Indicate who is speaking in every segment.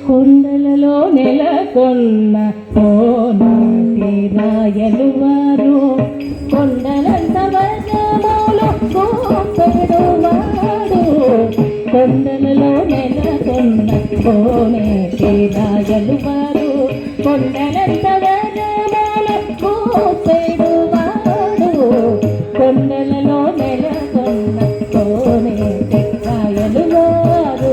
Speaker 1: కొండలలో నెలకొన్న ఓనాటి రాయలు వారు కొండలంత వర్గములు గోపెడువాడు. కొండలలో నెలకొన్న ఓనాటి రాయలు వారు కొండలంత వర్గములు గోపెడువాడు. కొండలలో నెలకొన్న ఓనాటి రాయలు వారు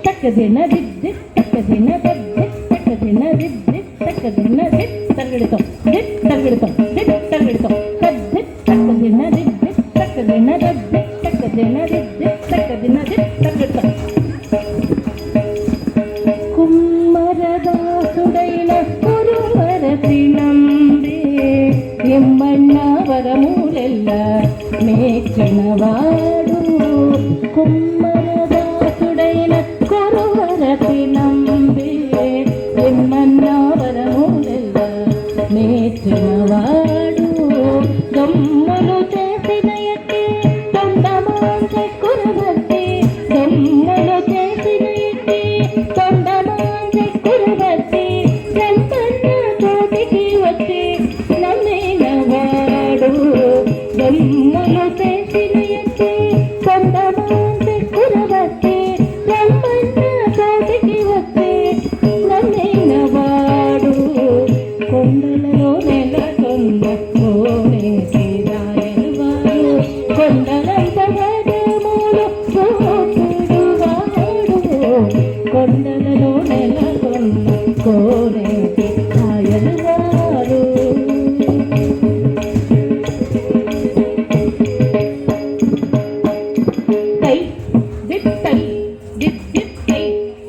Speaker 1: తక్కదిన దిద్ది తక్కదిన దద్ది తక్కదిన దిద్ది తక్కదిన దిద్ తరగడుతాం దిద్ తరగడుతాం దిద్ తరగడుతాం కద్ది తక్కదిన దిద్ది తక్కదిన దద్ది తక్కదిన దిద్ది తక్కదిన దిద్ తరగడుతాం. కుమ్మరదాసుడైన కురువరతి నంబి ఎమ్మన్న వరములెల్ల మేచినవాడు. కుమ్మరదాసుడైన కురువరతి నంబి ఎమ్మన్న వరములెల్ల మేచినవాడు. దొమ్మలు చేసిన ఎట్టి తొండమాంచె కురువత్తి దొమ్మలు చేసిన ఎట్టి తొండమాంచె కురువత్తి సంపన్న తోటికి వచ్చి నమ్మినవాడు. దొమ్మలు చేసిన ఎట్టి తొండమాంచె కురువత్తి సంపన్న తోటికి వచ్చి నమ్మినవాడు. కొండలలో నెలకొన్న కోనేటి రాయలు వారు కొండలంత వరములు గోపెడువాడు. కొండలలో నెలకొన్న కోనేటి రాయలు వారు తై దిత్ తై దిత్ దిత్ తై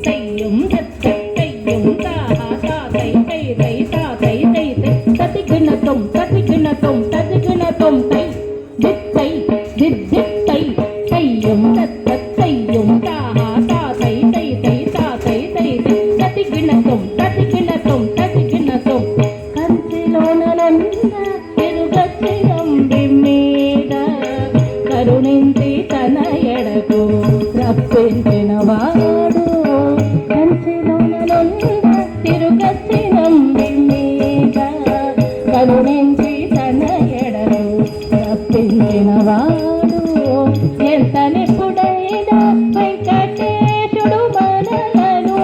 Speaker 1: తయ్యం దత్ తయ్యం తాహా తా తై తై తై తా తై తై తై తతిగుణతం తతిగుణతం తతిగుణతం తై దిత్ తై దిత్ దిత్ తై తయ్యం దత్ తయ్యం తాహా తా తై తై తై తా తై తై తై తతిగుణతం తతిగుణతం తతిగుణతం. కంచిలోన నన్న తిరుగచ్చి నంబి మీద కరుణించి తన ఎడకు రప్పించినవాడు. కంచిలోన నన్న తిరుగచ్చి నంబి మీద కరుణించి తన ఎడకు రప్పించినవాడు. ఎంత నిపుడైన వెంకటేశుడు మనలను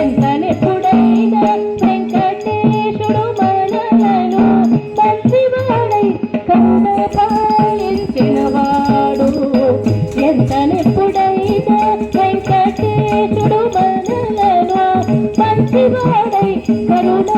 Speaker 1: ఎంత నిపుడైన వెంకటేశుడు మనలను మంచివాడై కరుణ పాలించినవాడు. ఎంత నిపుడైన వెంకటేశుడు మనలను మంచివాడై కరుణ